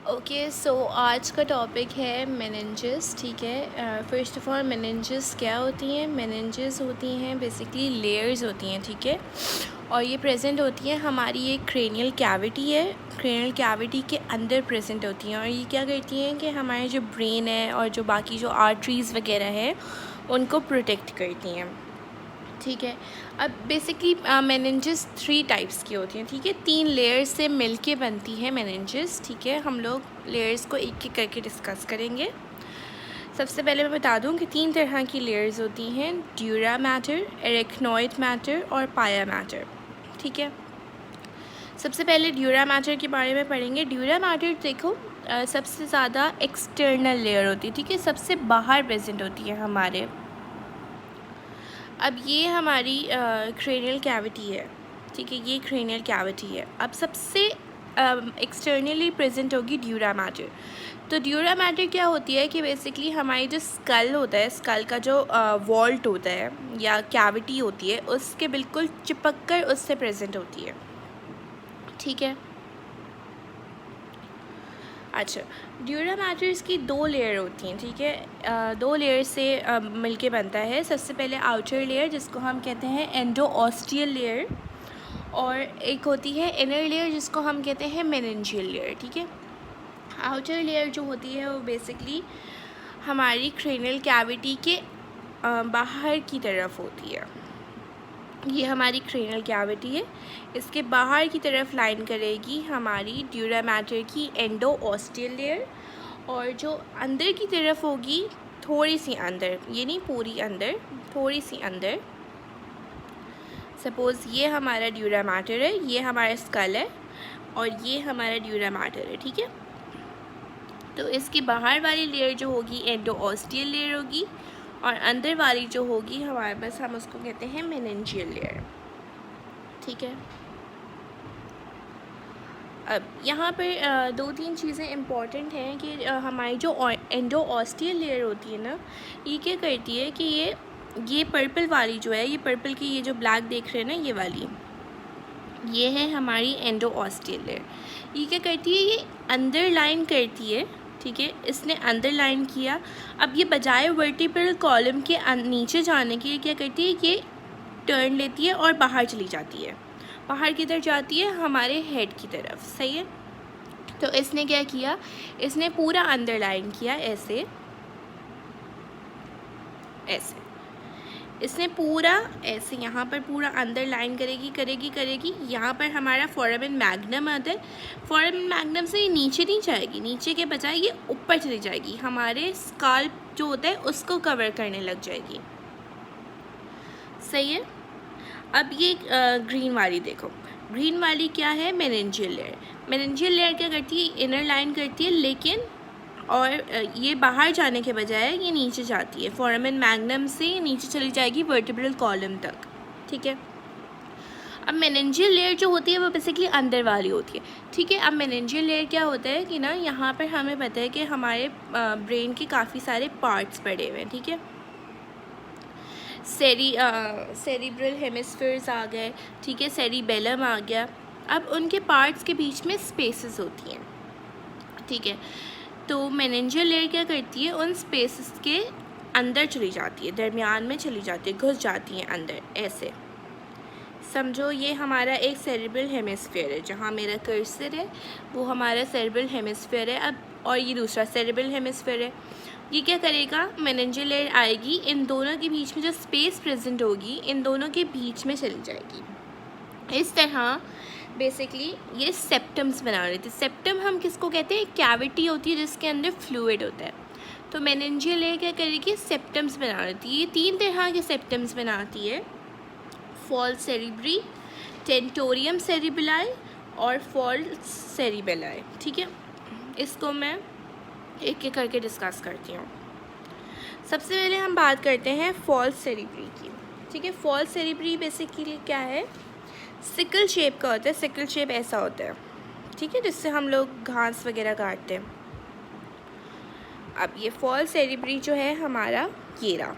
Okay so आज का topic है मेनिंजेस। ठीक है, फ़र्स्ट ऑफ़ ऑल मेनिंजेस क्या होती हैं? मेनिंजेस होती हैं बेसिकली लेयर्स होती हैं, ठीक है, और ये प्रेजेंट होती हैं हमारी एक क्रेनियल कैविटी है, क्रेनियल कैविटी के अंदर प्रेजेंट होती हैं। और ये क्या करती हैं कि हमारे जो ब्रेन है और जो बाकी जो आर्टरीज़ वगैरह हैं उनको प्रोटेक्ट करती हैं, ठीक है। अब बेसिकली मेनिंजेस 3 टाइप्स की होती हैं, ठीक है, 3 लेयर्स से मिलके बनती है मेनिंजेस, ठीक है। हम लोग लेयर्स को एक एक करके डिस्कस करेंगे। सबसे पहले मैं बता दूं कि 3 तरह की लेयर्स होती हैं, ड्यूरा मैटर, एरेक्नोइड मैटर और पाया मैटर, ठीक है। सबसे पहले ड्यूरा मैटर के बारे में पढ़ेंगे। ड्यूरा मैटर देखो सबसे ज़्यादा एक्सटर्नल लेयर होती है, ठीक है, सबसे बाहर प्रेजेंट होती है हमारे। अब ये हमारी क्रेनियल कैविटी है, ठीक है, ये क्रेनियल कैविटी है। अब सबसे एक्सटर्नली प्रेजेंट होगी ड्यूरा मैटर। तो ड्यूरा मैटर क्या होती है कि बेसिकली हमारी जो स्कल होता है, स्कल का जो वॉल्ट होता है या कैविटी होती है, उसके बिल्कुल चिपक कर उससे प्रेजेंट होती है, ठीक है। अच्छा, ड्यूरा मैटर्स की 2 लेयर होती हैं, ठीक है, 2 लेयर से मिलके बनता है। सबसे पहले आउटर लेयर जिसको हम कहते हैं एंडोऑस्टियल लेयर, और एक होती है इनर लेयर जिसको हम कहते हैं मेनिंजियल लेयर, ठीक है। आउटर लेयर जो होती है वो बेसिकली हमारी क्रेनियल कैविटी के बाहर की तरफ होती है। ये हमारी क्रेनियल कैविटी है, इसके बाहर की तरफ लाइन करेगी हमारी ड्यूरा मैटर की एंडोऑस्टियल लेयर, और जो अंदर की तरफ होगी थोड़ी सी अंदर, ये नहीं पूरी अंदर, थोड़ी सी अंदर। सपोज़ ये हमारा ड्यूरा मैटर है, ये हमारा स्कल है और ये हमारा ड्यूरा मैटर है, ठीक है। तो इसकी बाहर वाली लेयर जो होगी एंडोऑस्टियल लेयर होगी, और अंदर वाली जो होगी हमारे पास, हम उसको कहते हैं मेनिंजियल लेयर, ठीक है। अब यहाँ पर 2-3 चीज़ें इम्पॉर्टेंट हैं कि हमारी जो एंडोऑस्टियल लेयर होती है ना, ये क्या करती है कि ये पर्पल वाली जो है, ये पर्पल की ये जो ब्लैक देख रहे हैं ना, ये वाली, ये है हमारी एंडोऑस्टियल लेयर। ये क्या करती है, ये अंदर लाइन करती है, ठीक है, इसने अंदर लाइन किया। अब ये बजाय वर्टिब्रल कॉलम के नीचे जाने के क्या करती है, ये टर्न लेती है और बाहर चली जाती है। बाहर किधर जाती है? हमारे हेड की तरफ, सही है। तो इसने क्या किया, इसने पूरा अंदर लाइन किया, ऐसे ऐसे इसने पूरा ऐसे यहाँ पर पूरा अंदर लाइन करेगी। यहाँ पर हमारा फोरामेन मैग्नम आता है। फोरामेन मैग्नम से ये नीचे नहीं जाएगी, नीचे के बजाय ये ऊपर चली जाएगी, हमारे स्काल्प जो होता है उसको कवर करने लग जाएगी, सही है। अब ये ग्रीन वाली देखो, ग्रीन वाली क्या है? Meningeal layer. मेनिंजियल लेयर क्या करती है? इनर लाइन करती है, लेकिन और ये बाहर जाने के बजाय ये नीचे जाती है, फोरामेन मैग्नम से नीचे चली जाएगी वर्टिब्रल कॉलम तक, ठीक है। अब मेनिंजियल लेयर जो होती है वो बेसिकली अंदर वाली होती है, ठीक है। अब मेनिंजियल लेयर क्या होता है कि ना, यहाँ पर हमें पता है कि हमारे ब्रेन के काफ़ी सारे पार्ट्स पड़े हुए हैं, ठीक है। सेरिब्रल हेमिस्फीयर्स आ गए, ठीक है, सेरिबेलम आ गया। अब उनके पार्ट्स के बीच में स्पेसेस होती हैं, ठीक है। तो मेनिंजियल लेयर क्या करती है, उन स्पेसेस के अंदर चली जाती है, दरमियान में चली जाती है, घुस जाती है अंदर, ऐसे समझो। ये हमारा एक सेरिब्रल हेमिस्फीयर है, जहाँ मेरा कर्सर है वो हमारा सेरिब्रल हेमिस्फीयर है। अब और ये दूसरा सेरिब्रल हेमिस्फीयर है। ये क्या करेगा, मेनिंजियल लेयर आएगी, इन दोनों के बीच में जो स्पेस प्रेजेंट होगी, इन दोनों के बीच में चली जाएगी। इस तरह बेसिकली ये सेप्टम्स बना रही थी। सेप्टम हम किसको कहते हैं? कैविटी होती है जिसके अंदर फ्लूइड होता है। तो मेनिंजियल लेयर क्या करेगी? सेप्टम्स बना रही थी। ये 3 तरह के सेप्टम्स बनाती है, फॉल्स सेरिब्री, टेंटोरियम सेरिबेलाई और फॉल्स सेरिबेलाई, ठीक है। इसको मैं एक एक करके डिस्कस करती हूँ। सबसे पहले हम बात करते हैं फॉल्स सेरिब्री की, ठीक है। फॉल्स सेरिब्री बेसिकली क्या है? सिकल शेप का होता है, सिकल शेप ऐसा होता है, ठीक है, जिससे हम लोग घास वगैरह काटते हैं। अब ये फॉल्स सेरिब्री जो है हमारा, ये रहा,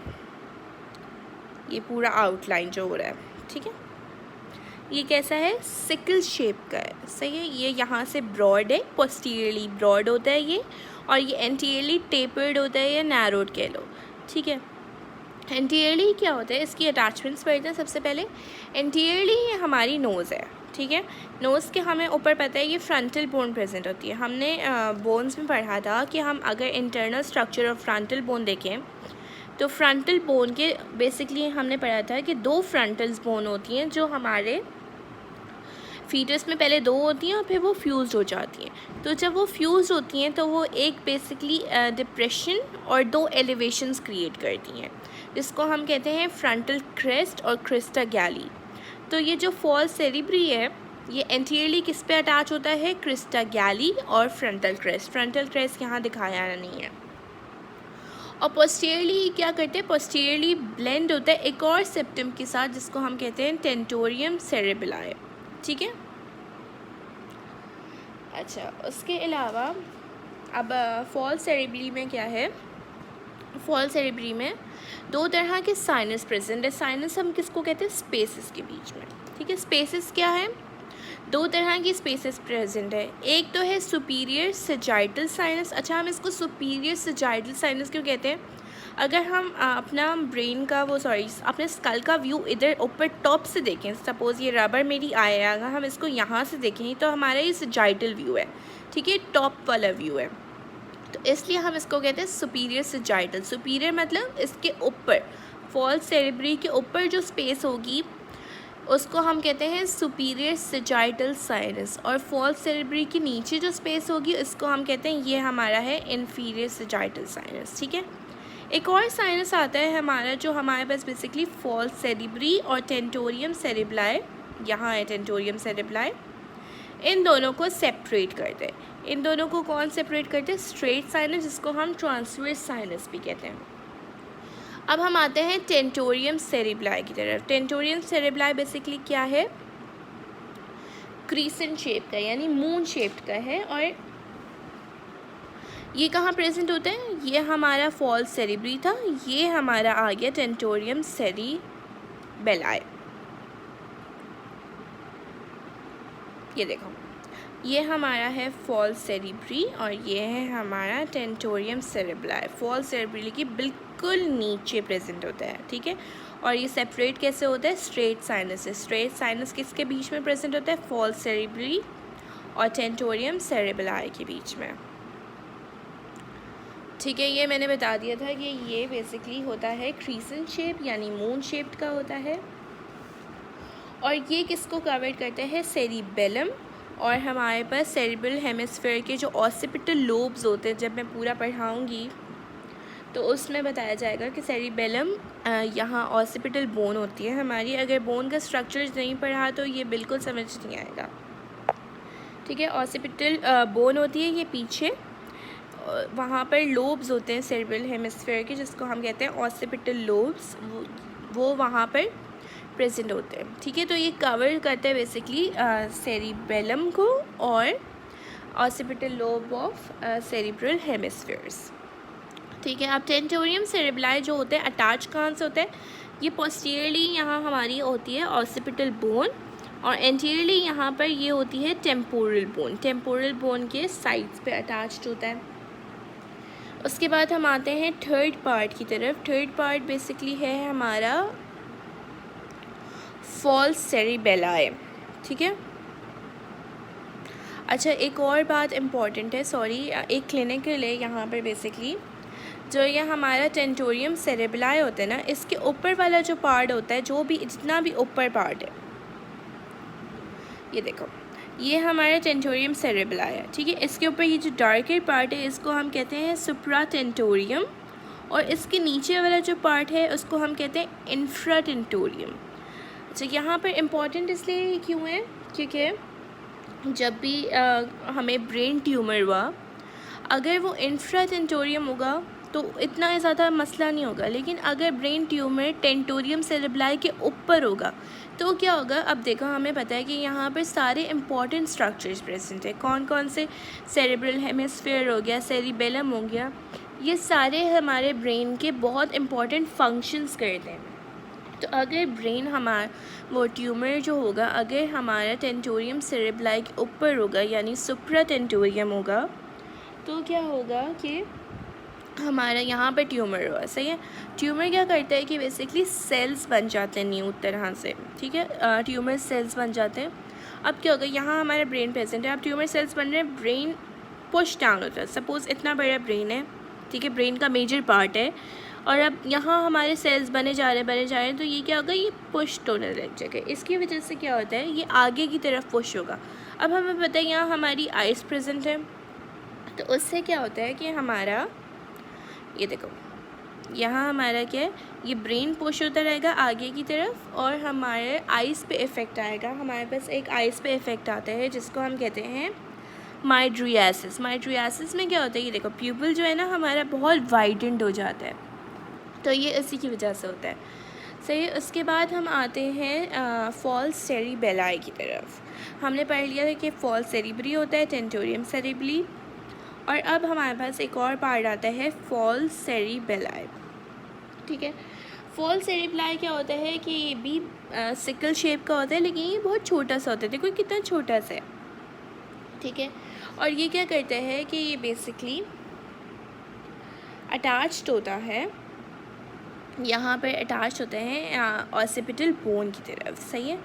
ये पूरा आउटलाइन जो हो रहा है, ठीक है, ये कैसा है, सिकल शेप का है, सही है। ये यहाँ से ब्रॉड है, पोस्टीरियरली ब्रॉड होता है ये, और ये एंटीरियरली टेपर्ड होता है या नैरोड कह लो, ठीक है। एंटीरियरली क्या होता है, इसकी अटैचमेंट्स पढ़ते हैं सबसे पहले। एंटीरियरली ये हमारी नोज़ है, ठीक है। नोज़ के हमें ऊपर पता है ये फ्रंटल बोन प्रेजेंट होती है। हमने बोन्स में पढ़ा था कि हम अगर internal structure of frontal bone देखें तो फ्रंटल बोन के बेसिकली हमने पढ़ा था कि 2 फ्रंटल्स बोन होती हैं जो हमारे फीटस में पहले 2 होती हैं और फिर वो फ्यूज़ हो जाती हैं। तो जब वो फ्यूज़ होती हैं तो वो एक बेसिकली डिप्रेशन और 2 एलिवेशंस क्रिएट करती हैं, जिसको हम कहते हैं फ्रंटल क्रेस्ट और क्रिस्टा गैली। तो ये जो फॉल्स सेरिब्री है ये एंटीरियरली किस पे अटैच होता है, क्रिस्टा गैली और फ्रंटल क्रेस्ट। फ्रंटल क्रेस्ट यहाँ दिखाया नहीं है। और पोस्टीरियरली क्या करते हैं, पोस्टीरियरली ब्लेंड होता है एक और सेप्टम के साथ जिसको हम कहते हैं टेंटोरियम सेरेबेलाई, ठीक है। अच्छा, उसके अलावा अब फॉल्स सेरेब्री में क्या है, फॉल्स सेरेब्री में 2 तरह के साइनस प्रेजेंट है। साइनस हम किसको कहते हैं, स्पेसेस के बीच में, ठीक है। स्पेसेस क्या है, 2 तरह की स्पेसेस प्रेजेंट है। एक तो है सुपीरियर सजाइटल साइनस। अच्छा, हम इसको सुपीरियर सजाइटल साइनस क्यों कहते हैं, अगर हम अपना ब्रेन का अपने स्कल का व्यू इधर ऊपर टॉप से देखें, सपोज़ ये रबर मेरी आई है, अगर हम इसको यहाँ से देखें तो हमारा ये सजाइटल व्यू है, ठीक है, टॉप वाला व्यू है। तो इसलिए हम इसको कहते हैं सुपीरियर सजाइटल। सुपीरियर मतलब इसके ऊपर, फॉल्स सेरेब्री के ऊपर जो स्पेस होगी उसको हम कहते हैं सुपीरियर सजाइटल साइनस, और फॉल्स सेरेब्री के नीचे जो स्पेस होगी इसको हम कहते हैं ये हमारा है इन्फीरियर सजाइटल साइनस, ठीक है। एक और साइनस आता है हमारा जो हमारे पास बेसिकली फॉल्स सेरेब्री और टेंटोरियम सेरेब्लाई, यहाँ है टेंटोरियम सेरेब्लाई, इन दोनों को सेपरेट करते हैं। इन दोनों को कौन सेपरेट करते हैं, स्ट्रेट साइनस, जिसको हम ट्रांसवर्स साइनस भी कहते हैं। अब हम आते हैं टेंटोरियम सेरेब्लाई की तरफ। टेंटोरियम सेरेब्लाई बेसिकली क्या है, क्रीसेंट शेप का यानी मून शेप्ड का है, और ये कहाँ प्रेजेंट होता है, ये हमारा फॉल्स सेरेब्री था, ये हमारा आ गया टेंटोरियम सेरेबेलाई। ये देखो, ये हमारा है फॉल्स सेरेब्री और ये है हमारा टेंटोरियम सेरेबेलाई। फॉल्स सेरेब्री की बिल्कुल नीचे प्रेजेंट होता है, ठीक है। और ये सेपरेट कैसे होता है, स्ट्रेट साइनस से। स्ट्रेट साइनस किसके बीच में प्रेजेंट होता है, फॉल्स सेरेब्री और टेंटोरियम सेरेबेलाई के बीच में, ठीक है। ये मैंने बता दिया था कि ये बेसिकली होता है क्रीसेंट शेप यानी मून शेप्ड का होता है, और ये किसको कवर करता है, सेरिबेलम। और हमारे पास सेरिब्रल हेमिस्फीयर के जो ऑसिपिटल लोब्स होते हैं, जब मैं पूरा पढ़ाऊँगी तो उसमें बताया जाएगा कि सेरिबेलम यहाँ ऑसिपिटल बोन होती है हमारी। अगर बोन का स्ट्रक्चर नहीं पढ़ा तो ये बिल्कुल समझ नहीं आएगा, ठीक है। ऑसिपिटल बोन होती है ये पीछे, वहाँ पर लोब्स होते हैं सेरिब्रल हेमिस्फीयर के, जिसको हम कहते हैं ऑसिपिटल लोब्स, वो वहाँ पर प्रेजेंट होते हैं, ठीक है। तो ये कवर करते हैं बेसिकली सेरिबेलम को और occipital lobe of cerebral hemispheres, ठीक है। अब टेंटोरियम सेरेबेलाई जो होते हैं अटैच कहाँ से होते हैं, ये पोस्टीरियरली यहाँ हमारी होती है ऑसिपिटल बोन, और एंटीरियरली यहाँ पर ये होती है टेम्पोरल बोन। टेम्पोरल बोन के साइड्स पे अटैच्ड होता है। उसके बाद हम आते हैं थर्ड पार्ट की तरफ। थर्ड पार्ट बेसिकली है हमारा फॉल्स सेरेबेलाई, ठीक है। अच्छा, एक और बात इम्पॉर्टेंट है, सॉरी, एक क्लिनिकल है यहाँ पर। बेसिकली जो ये हमारा टेंटोरियम सेरेबेलाई होता है ना, इसके ऊपर वाला जो पार्ट होता है, जो भी जितना भी ऊपर पार्ट है, ये देखो, ये हमारा टेंटोरियम सेरेबेलाई है, ठीक है। इसके ऊपर ये जो डार्कर पार्ट है इसको हम कहते हैं सुप्रा टेंटोरियम, और इसके नीचे वाला जो पार्ट है उसको हम कहते हैं इंफ्रा टेंटोरियम। अच्छा, यहाँ पर इम्पॉर्टेंट इसलिए क्यों है, क्योंकि जब भी हमें ब्रेन ट्यूमर हुआ, अगर वो इंफ्रा टेंटोरियम होगा तो इतना ज़्यादा मसला नहीं होगा, लेकिन अगर ब्रेन ट्यूमर टेंटोरियम सेरेबेलाई के ऊपर होगा तो क्या होगा। अब देखो, हमें पता है कि यहाँ पर सारे इंपॉर्टेंट स्ट्रक्चर्स प्रेजेंट है। कौन कौन से, सेरेब्रल हेमिस्फीयर हो गया, सेरिबेलम हो गया, ये सारे हमारे ब्रेन के बहुत इंपॉर्टेंट फंक्शंस करते हैं। तो अगर ब्रेन हमारा वो ट्यूमर जो होगा अगर हमारा टेंटोरियम सेरेब्राई के ऊपर होगा यानी सुप्रा टेंटोरियम होगा, तो क्या होगा कि हमारा यहाँ पे ट्यूमर हुआ, सही है। ट्यूमर क्या करता है कि बेसिकली सेल्स बन जाते हैं न्यू तरह से, ठीक है, ट्यूमर सेल्स बन जाते हैं। अब क्या होगा, यहाँ हमारा ब्रेन प्रेजेंट है, अब ट्यूमर सेल्स बन रहे हैं, ब्रेन पुश डाउन होता है। सपोज़ इतना बड़ा ब्रेन है, ठीक है, ब्रेन का मेजर पार्ट है, और अब यहाँ हमारे सेल्स बने जा रहे हैं, तो ये क्या होगा, ये पुश होने लग जाएगा। इसकी वजह से क्या होता है, ये आगे की तरफ पुश होगा। अब हमें पता है यहाँ हमारी आइज़ प्रेजेंट है, तो उससे क्या होता है कि हमारा ये देखो यहाँ हमारा क्या है, ये ब्रेन पुश होता रहेगा आगे की तरफ और हमारे आइज़ पे इफ़ेक्ट आएगा। हमारे पास एक आइज़ पे इफ़ेक्ट आता है जिसको हम कहते हैं माइड्रियासिस। माइड्रियासिस में क्या होता है, ये देखो प्यूपल जो है ना हमारा बहुत वाइडेंड हो जाता है, तो ये इसी की वजह से होता है, सही। उसके बाद हम आते हैं फॉल्स सेरिबेलाई की तरफ। हमने पढ़ लिया था कि फॉल्स सेरिब्री होता है, टेंटोरियम सेरिब्री, और अब हमारे पास एक और पार्ट आता है फॉल्स सेरिबेलाई, ठीक है। फॉल्स सेरिबेलाई क्या होता है कि ये भी सिकल शेप का होता है, लेकिन ये बहुत छोटा सा होता है, देखो कितना छोटा सा है, ठीक है। और ये क्या करता है कि ये बेसिकली अटैच्ड होता है, यहाँ पर अटैच होते हैं ऑसिपिटल बोन की तरफ, सही है।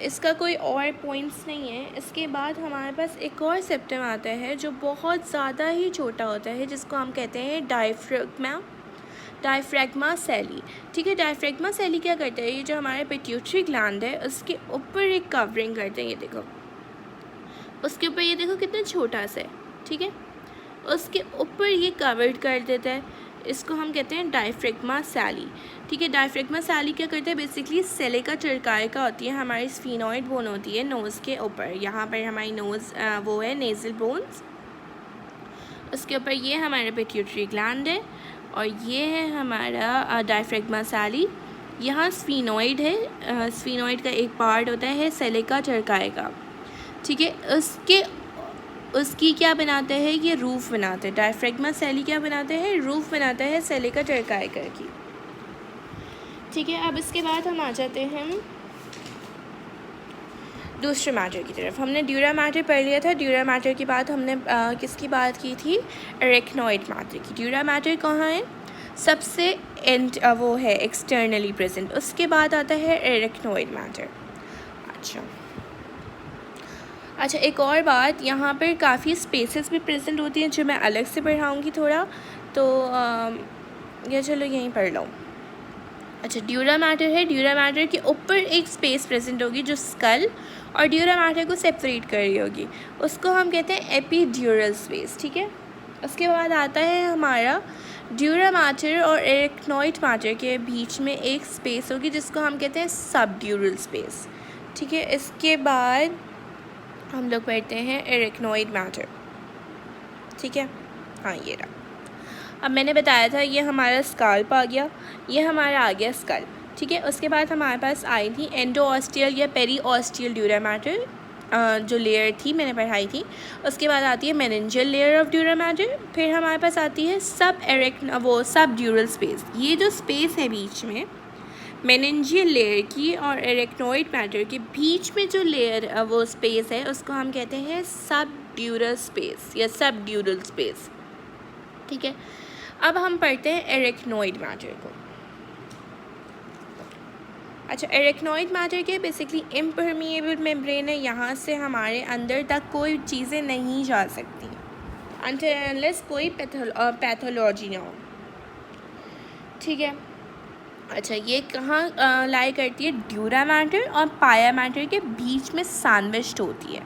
इसका कोई और पॉइंट्स नहीं है। इसके बाद हमारे पास एक और सेप्टम आता है जो बहुत ज़्यादा ही छोटा होता है, जिसको हम कहते हैं डायफ्रैग्मा सेली, ठीक है। डायफ्रैग्मा सेली क्या करता है, ये जो हमारे पिट्यूटरी ग्लैंड है उसके ऊपर एक कवरिंग करते हैं, ये देखो उसके ऊपर, ये देखो कितना छोटा सा है, ठीक है, उसके ऊपर ये कवर्ड कर देता है, इसको हम कहते हैं डायफ्रैग्मा सेली, ठीक है। डायफ्रैग्मा सेली क्या करता है, बेसिकली सेलिका टर्काइका होती है, हमारी स्फीनॉइड बोन होती है नोज़ के ऊपर, यहाँ पर हमारी नोज़ वो है नेज़ल बोन्स, उसके ऊपर ये हमारा पिट्यूटरी ग्लैंड है और ये है हमारा डायफ्रैग्मा सेली। यहाँ स्फीनॉइड है, स्फीनॉइड का एक पार्ट होता है सेलिका टर्काइका, ठीक है। उसकी क्या बनाते हैं, ये रूफ़ बनाते हैं। डायफ्रैग्मा सेली क्या बनाते हैं, रूफ़ बनाता है सेलिका टर्काइका की, ठीक है। अब इसके बाद हम आ जाते हैं दूसरे मैटर की तरफ। हमने ड्यूरा मैटर पढ़ लिया था। ड्यूरा मैटर के बाद हमने किसकी बात की थी, एरेक्नॉइड मैटर की। ड्यूरा मैटर कहाँ है, सबसे वो है एक्सटर्नली प्रेजेंट। उसके बाद आता है एरेक्नॉइड मैटर। अच्छा, एक और बात, यहाँ पर काफ़ी स्पेसेस भी प्रेजेंट होती हैं जो मैं अलग से पढ़ाऊँगी थोड़ा, तो या चलो यहीं पढ़ लो। अच्छा, ड्यूरा मैटर है, ड्यूरा मैटर के ऊपर एक स्पेस प्रेजेंट होगी जो स्कल और ड्यूरा मैटर को सेपरेट कर रही होगी, उसको हम कहते हैं एपीड्यूरल स्पेस, ठीक है। उसके बाद आता है हमारा ड्यूरा मैटर और एरेक्नॉइड मैटर के बीच में एक स्पेस होगी जिसको हम कहते हैं सबड्यूरल स्पेस, ठीक है। इसके बाद हम लोग पढ़ते हैं एरेक्नॉइड मैटर, ठीक है। हाँ, ये रहा। अब मैंने बताया था ये हमारा स्काल्प आ गया, ये हमारा आ गया स्कल, ठीक है। उसके बाद हमारे पास आई थी एंडोऑस्टियल या पेरीऑस्टियल ड्यूरा मैटर, जो लेयर थी मैंने पढ़ाई थी। उसके बाद आती है meningeal layer of dura mater. फिर हमारे पास आती है सब ड्यूरल स्पेस। ये जो स्पेस है बीच में मेनिंजियल लेयर की और एरेक्नॉइड मैटर के बीच में जो लेयर वो स्पेस है उसको हम कहते हैं सबड्यूरल स्पेस या सबड्यूरल स्पेस, ठीक है। अब हम पढ़ते हैं एरेक्नॉइड मैटर को। अच्छा, एरेक्नॉइड मैटर के बेसिकली इम्परमिएबल मेम्ब्रेन है, यहाँ से हमारे अंदर तक कोई चीज़ें नहीं जा सकती अनटिल अनलेस कोई पैथोलॉजी ना हो, ठीक है। अच्छा, ये कहाँ लाई करती है, ड्यूरा मैटर और पाया मैटर के बीच में सैंडविच्ड होती है।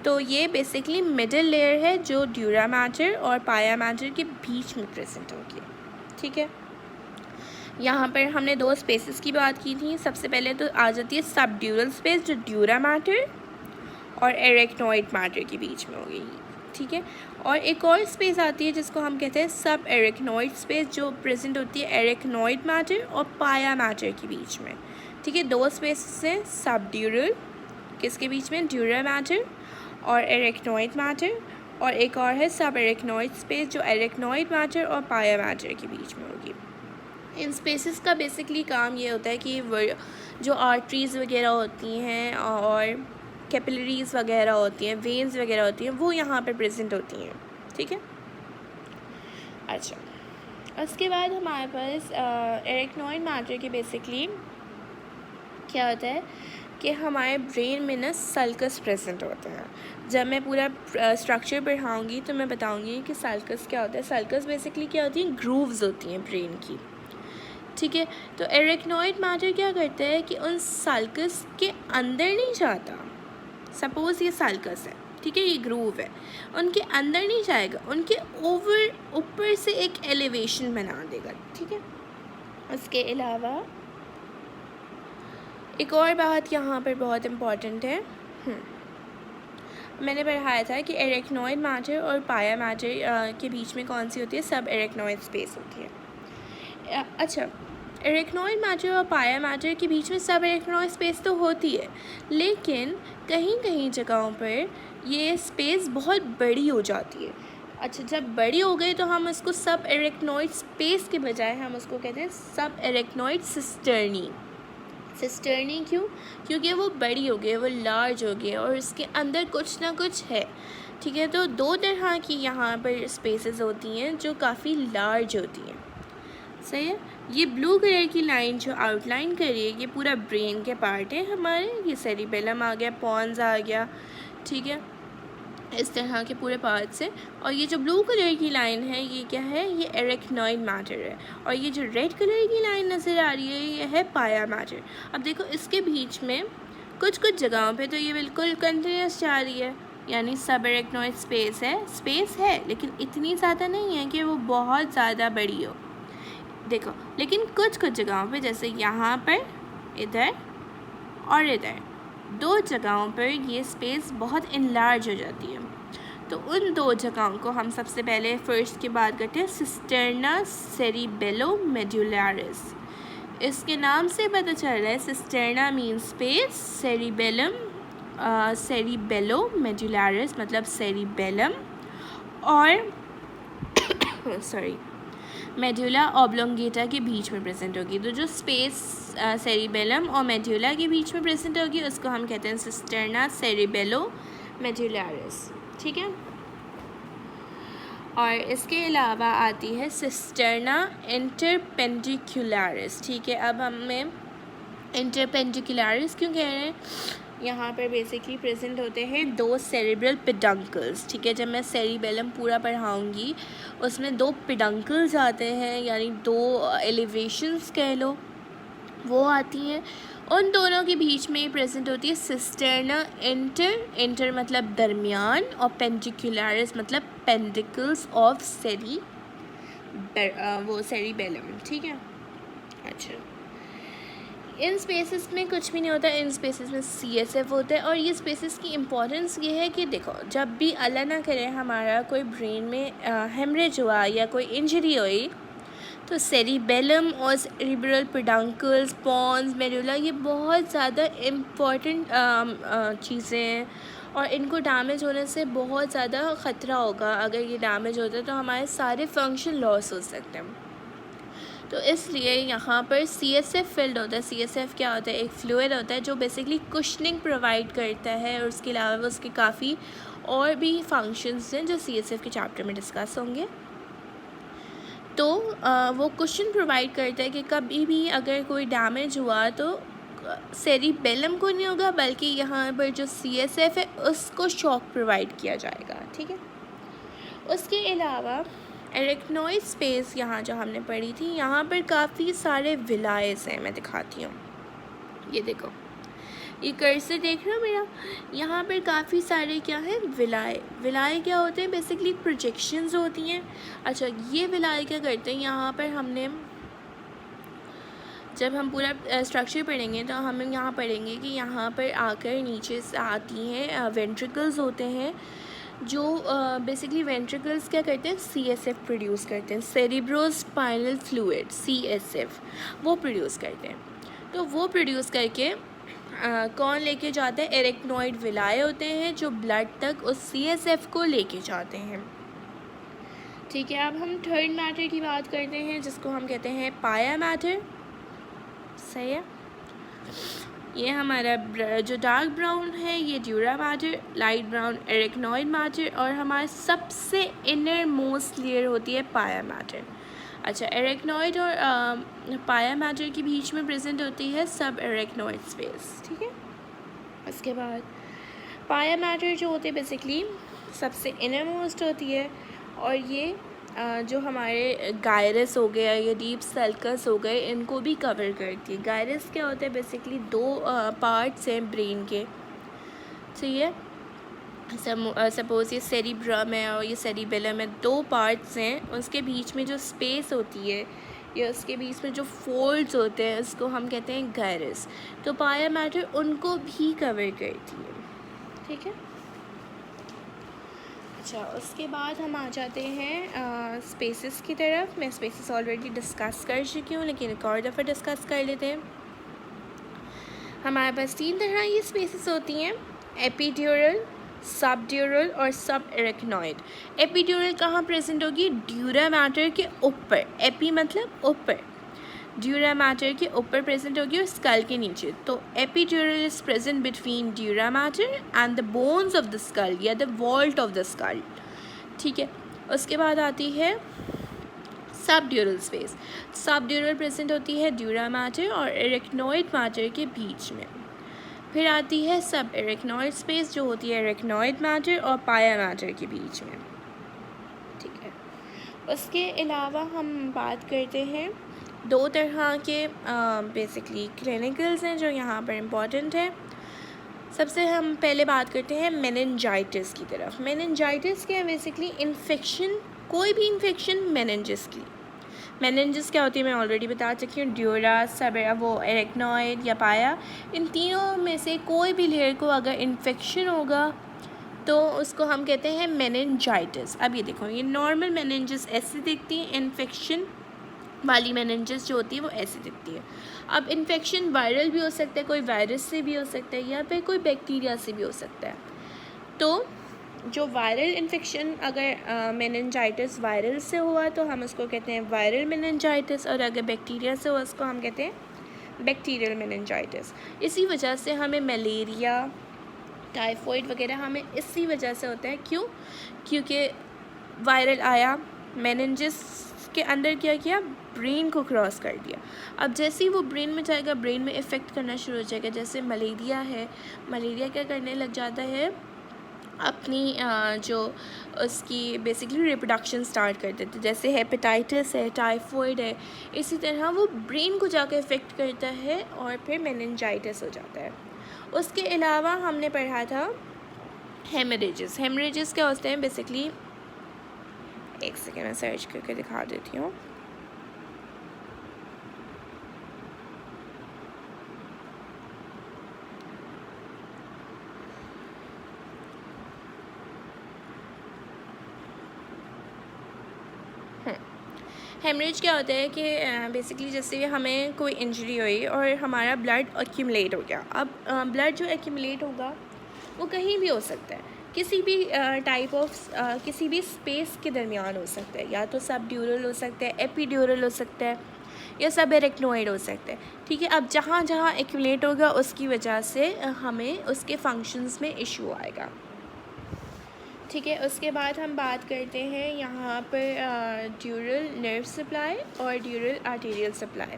तो ये बेसिकली मिडिल लेयर है जो ड्यूरा मैटर और पाया मैटर के बीच में प्रेजेंट होगी, ठीक है। यहाँ पर हमने दो स्पेसेस की बात की थी। सबसे पहले तो आ जाती है सबड्यूरल स्पेस जो ड्यूरा मैटर और एरेक्नॉइड मैटर के बीच में होगी, ठीक है। और एक और स्पेस आती है जिसको हम कहते हैं सब एरेक्नॉइड स्पेस, जो प्रेजेंट होती है एरेक्नॉइड मैटर और पाया मैटर के बीच में, ठीक है। दो स्पेसेस हैं सबड्यूरल, किसके बीच में, ड्यूरा मैटर और एरेक्नॉइड मैटर, और एक और है सब एरेक्नॉइड स्पेस जो एरेक्नॉइड मैटर और पाया मैटर के बीच में होगी, इन स्पेसेस का बेसिकली काम ये होता है कि जो आर्टरीज़ वगैरह होती हैं और कैपिलरीज़ वगैरह होती हैं, वेन्स वगैरह होती हैं, वो यहाँ पर प्रेजेंट होती हैं, ठीक है। अच्छा, उसके बाद हमारे पास एरेक्नॉइड मैटर के बेसिकली क्या होता है कि हमारे ब्रेन में ना सल्कस प्रेजेंट होते हैं। जब मैं पूरा स्ट्रक्चर पढ़ाऊँगी तो मैं बताऊँगी कि सल्कस क्या होता है। सल्कस बेसिकली क्या होती हैं, ग्रूव्स होती हैं ब्रेन की, ठीक है। तो एरेक्नॉइड मैटर क्या करता है कि उन सल्कस के अंदर नहीं जाता। सपोज़ ये सल्कस है, ठीक है, ये ग्रूव है, उनके अंदर नहीं जाएगा, उनके ऊपर से एक एलिवेशन बना देगा, ठीक है। उसके अलावा एक और बात यहाँ पर बहुत इम्पॉर्टेंट है, मैंने पढ़ाया था कि एरेक्नॉइड मैटर और पाया मैटर के बीच में कौन सी होती है, सब एरेक्नॉइड स्पेस होती है। अच्छा, एरेक्नॉइड मैटर और पाया मैटर के बीच में सब एरेक्नॉइड स्पेस तो होती है, लेकिन कहीं कहीं जगहों पर ये स्पेस बहुत बड़ी हो जाती है। अच्छा, जब बड़ी हो गई तो हम उसको सब एरेक्नॉइड स्पेस के बजाय हम उसको कहते हैं सब एरेक्नॉइड सिस्टर्नी। सिस्टर्नी क्यों? क्योंकि वो बड़ी हो गई, वो लार्ज हो गई और उसके अंदर कुछ ना कुछ है, ठीक है। तो दो तरह की यहाँ पर स्पेसेस होती हैं जो काफ़ी लार्ज होती हैं, सही है। ये ब्लू कलर की लाइन जो आउटलाइन कर रही है ये पूरा ब्रेन के पार्ट है हमारे, ये सेरिबेलम आ गया, पॉन्स आ गया, ठीक है, इस तरह के पूरे पार्ट्स हैं। और ये जो ब्लू कलर की लाइन है ये क्या है, ये एरेक्नॉइड मैटर है। और ये जो रेड कलर की लाइन नज़र आ रही है ये है पाया मैटर। अब देखो इसके बीच में कुछ जगहों पे तो ये बिल्कुल कंटिन्यूस जा रही है, यानी सब एरेक्नॉइड स्पेस है लेकिन इतनी ज़्यादा नहीं है कि वो बहुत ज़्यादा बड़ी हो, देखो। लेकिन कुछ जगहों पे जैसे यहाँ पर, इधर और इधर, दो जगहों पर ये स्पेस बहुत इनलार्ज हो जाती है। तो उन दो जगहों को हम सबसे पहले फर्स्ट की बात करते हैं, सिस्टर्ना सेरिबेलोमेडुलारिस। इसके नाम से पता चल रहा है सिस्टर्ना मीन स्पेस, सेरिबेलोमेडुलारिस मतलब सेरिबेलम, और सॉरी मेड्यूला ऑब्लोंगेटा के बीच में प्रेजेंट होगी। तो जो स्पेस सेरिबेलम और मेड्यूला के बीच में प्रेजेंट होगी उसको हम कहते हैं सिस्टर्ना सेरिबेलोमेडुलारिस, ठीक है। और इसके अलावा आती है सिस्टर्ना इंटरपेंडिकुलरिस, ठीक है। अब हमें इंटरपेंडिकुलरिस क्यों कह रहे हैं, यहाँ पर बेसिकली प्रेजेंट होते हैं दो सेरिब्रल पेडंकल्स, ठीक है। जब मैं सेरिबेलम पूरा पढ़ाऊँगी उसमें दो पेडंकल्स आते हैं, यानी दो एलिवेशंस कह लो, वो आती हैं। उन दोनों के बीच में प्रेजेंट होती है सिस्टर्ना इंटर मतलब दरमियान, और पेंडिकुलरिस मतलब पेंडिकल्स ऑफ सेरिबेलम, ठीक है। अच्छा, इन स्पेसेस में कुछ भी नहीं होता, इन स्पेसेस में CSF होता है। और ये स्पेसेस की इम्पोर्टेंस ये है कि देखो, जब भी अल्लाह ना करे हमारा कोई ब्रेन में हेमरेज हुआ या कोई इंजरी हुई तो सेरिबेलम और सेरिब्रल पेडंकल्स, पॉन्स, मेडुला, ये बहुत ज़्यादा इम्पॉर्टेंट चीज़ें हैं और इनको डैमेज होने से बहुत ज़्यादा ख़तरा होगा। अगर ये डैमेज होता है तो हमारे सारे फंक्शन लॉस हो सकते हैं। तो इसलिए यहाँ पर CSF फिल्ड होता है। CSF क्या होता है, एक फ्लूइड होता है जो बेसिकली कुशनिंग प्रोवाइड करता है, और उसके अलावा उसके काफ़ी और भी फंक्शंस हैं जो CSF के चैप्टर में डिस्कस होंगे। तो वो कुशन प्रोवाइड करता है कि कभी भी अगर कोई डैमेज हुआ तो सेरिबेलम को नहीं होगा, बल्कि यहाँ पर जो CSF है उसको शॉक प्रोवाइड किया जाएगा, ठीक है। उसके अलावा एरेक्नॉइड स्पेस यहाँ जो हमने पढ़ी थी, यहाँ पर काफ़ी सारे विलायस हैं, मैं दिखाती हूँ। ये देखो, ये कर्सर देख रहे हो मेरा, यहाँ पर काफ़ी सारे क्या है, विलाय क्या होते हैं, बेसिकली प्रोजेक्शंस होती हैं। अच्छा, ये विलाय क्या करते हैं, यहाँ पर हमने जब हम पूरा स्ट्रक्चर पढ़ेंगे तो हम यहाँ पढ़ेंगे कि यहाँ पर आकर नीचे से आती हैं वेंट्रिकल्स होते हैं, जो बेसिकली वेंट्रिकल्स क्या करते हैं, CSF प्रोड्यूस करते हैं, सेरिब्रोस्पाइनल फ्लूइड, CSF वो प्रोड्यूस करते हैं। तो वो प्रोड्यूस करके कौन लेके जाता है, एरेक्नॉइड विलाय होते हैं जो ब्लड तक उस CSF को लेके जाते हैं, ठीक है, अब हम थर्ड मैटर की बात करते हैं जिसको हम कहते हैं पाया मैटर। सही है, ये हमारा जो डार्क ब्राउन है ये dura mater, light brown arachnoid matter, और हमारा सबसे इनर मोस्ट लेयर होती है पाया मैटर। अच्छा, एरेक्नॉइड और पाया मैटर के बीच में प्रेजेंट होती है सब एरेक्नॉइड स्पेस। ठीक है, उसके बाद पाया मैटर जो होती है बेसिकली सबसे इनर मोस्ट होती है, और ये जो हमारे गायरस हो गया या डीप सल्कस हो गए इनको भी कवर करती है। गायरस क्या होता है बेसिकली दो पार्ट्स हैं ब्रेन के। ठीक है, सपोज़ ये सेरिब्रम है और ये सेरिबेलम है, दो पार्ट्स हैं, उसके बीच में जो स्पेस होती है या उसके बीच में जो फोल्ड्स होते हैं उसको हम कहते हैं गायरस। तो पाया मैटर उनको भी कवर करती है। ठीक है, अच्छा, उसके बाद हम आ जाते हैं स्पेसेस की तरफ। मैं स्पेसेस ऑलरेडी डिस्कस कर चुकी हूँ लेकिन एक और दफ़ा डिस्कस कर लेते हैं। हमारे पास 3 तरह की स्पेसेस होती हैं, एपिड्यूरल, सबड्यूरल और सब एरेक्नॉइड। एपिड्यूरल कहाँ प्रेजेंट होगी? ड्यूरा मैटर के ऊपर। एपी मतलब ऊपर, ड्यूरा मैटर के ऊपर प्रेजेंट होगी और स्कल के नीचे। तो epidural is present between dura mater and the bones of the skull या the vault of the skull. ठीक है, उसके बाद आती है सबड्यूरल स्पेस। सबड्यूरल प्रेजेंट होती है ड्यूरा मैटर और एरेक्नॉइड मैटर के बीच में। फिर आती है सब एरेक्नॉइड स्पेस जो होती है एरेक्नॉइड मैटर और पाया मैटर के बीच में। ठीक है, उसके अलावा हम बात करते हैं 2 तरह के बेसिकली क्लिनिकल्स हैं जो यहाँ पर इम्पॉर्टेंट है। सबसे हम पहले बात करते हैं मेनिंजाइटिस की तरफ। मेनिंजाइटिस क्या है? बेसिकली इन्फेक्शन, कोई भी इन्फेक्शन मेनिंजिस की। मेनिंजिस क्या होती है मैं ऑलरेडी बता चुकी हूँ, ड्यूरा, सब वो एरेक्नॉइड या पाया, इन तीनों में से कोई भी लेयर को अगर इन्फेक्शन होगा तो उसको हम कहते हैं मेनिंजाइटिस। अब ये देखो, ये नॉर्मल मेनिंजिस ऐसी दिखती है, इन्फेक्शन वाली मेनिंजिस जो होती है वो ऐसी दिखती है। अब इन्फेक्शन वायरल भी हो सकता है, कोई वायरस से भी हो सकता है या फिर कोई बैक्टीरिया से भी हो सकता है। तो जो वायरल इन्फेक्शन अगर मेनिंजाइटिस वायरल से हुआ तो हम उसको कहते हैं वायरल मेनिंजाइटिस, और अगर बैक्टीरिया से हुआ उसको हम कहते हैं बैक्टीरियल मेनिंजाइटिस। इसी वजह से हमें मलेरिया, टाइफॉइड वगैरह हमें इसी वजह से होता है। क्यों? क्योंकि वायरल आया, मेनिंजिस के अंदर क्या किया, ब्रेन को क्रॉस कर दिया। अब जैसे ही वो ब्रेन में जाएगा ब्रेन में इफ़ेक्ट करना शुरू हो जाएगा। जैसे मलेरिया है, मलेरिया क्या करने लग जाता है, अपनी जो उसकी बेसिकली रिप्रोडक्शन स्टार्ट कर देते। जैसे हेपेटाइटिस है, टाइफॉइड है, इसी तरह वो ब्रेन को जाकर इफ़ेक्ट करता है और फिर मेनिंजाइटिस हो जाता है। उसके अलावा हमने पढ़ा था हेमरेजेस। हेमरेजेस क्या होते हैं बेसिकली, एक सेकेंड मैं सर्च करके दिखा देती हूँ। हेमरेज क्या होता है कि बेसिकली जैसे हमें कोई इंजरी हुई और हमारा ब्लड एक्यूमुलेट हो गया। अब ब्लड जो एक्यूमुलेट होगा वो कहीं भी हो सकता है, किसी भी टाइप ऑफ किसी भी स्पेस के दरमियान हो सकता है, या तो सबड्यूरल हो सकता है, एपिड्यूरल हो सकता है, या सब एरेक्नॉइड हो सकता है। ठीक है, अब जहाँ जहाँ एक्यूमुलेट होगा उसकी वजह से हमें उसके फंक्शंस में इशू आएगा। ठीक है, उसके बाद हम बात करते हैं यहाँ पर ड्यूरल नर्व सप्लाई और ड्यूरल आर्टेरियल सप्लाई।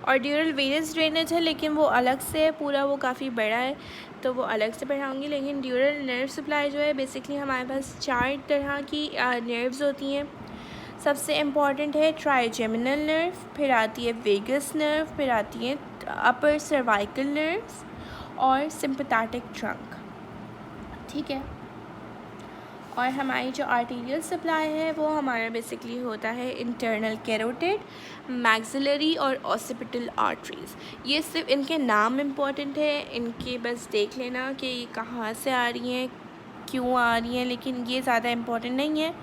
और ड्यूरल वेरियस ड्रेनेज है लेकिन वो अलग से है, पूरा वो काफ़ी बड़ा है तो वो अलग से पढ़ाऊँगी। लेकिन ड्यूरल नर्व सप्लाई जो है बेसिकली हमारे पास 4 तरह की नर्व्स होती हैं। सबसे इम्पॉर्टेंट है ट्राइजेमिनल नर्व, फिर आती है वेगस नर्व, फिर आती है अपर सर्वाइकल नर्व्स और सिंपैथेटिक ट्रंक। ठीक है, और हमारी जो आर्टेरियल सप्लाई है वो हमारा बेसिकली होता है इंटरनल कैरोटिड, मैक्सिलरी और ऑसिपिटल आर्टरीज़। ये सिर्फ इनके नाम इम्पॉर्टेंट है, इनके बस देख लेना कि ये कहाँ से आ रही हैं, क्यों आ रही हैं, लेकिन ये ज़्यादा इम्पॉर्टेंट नहीं है।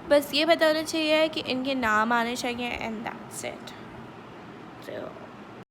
बस ये पता होना चाहिए कि इनके नाम आने चाहिए एंड दैट्स इट। तो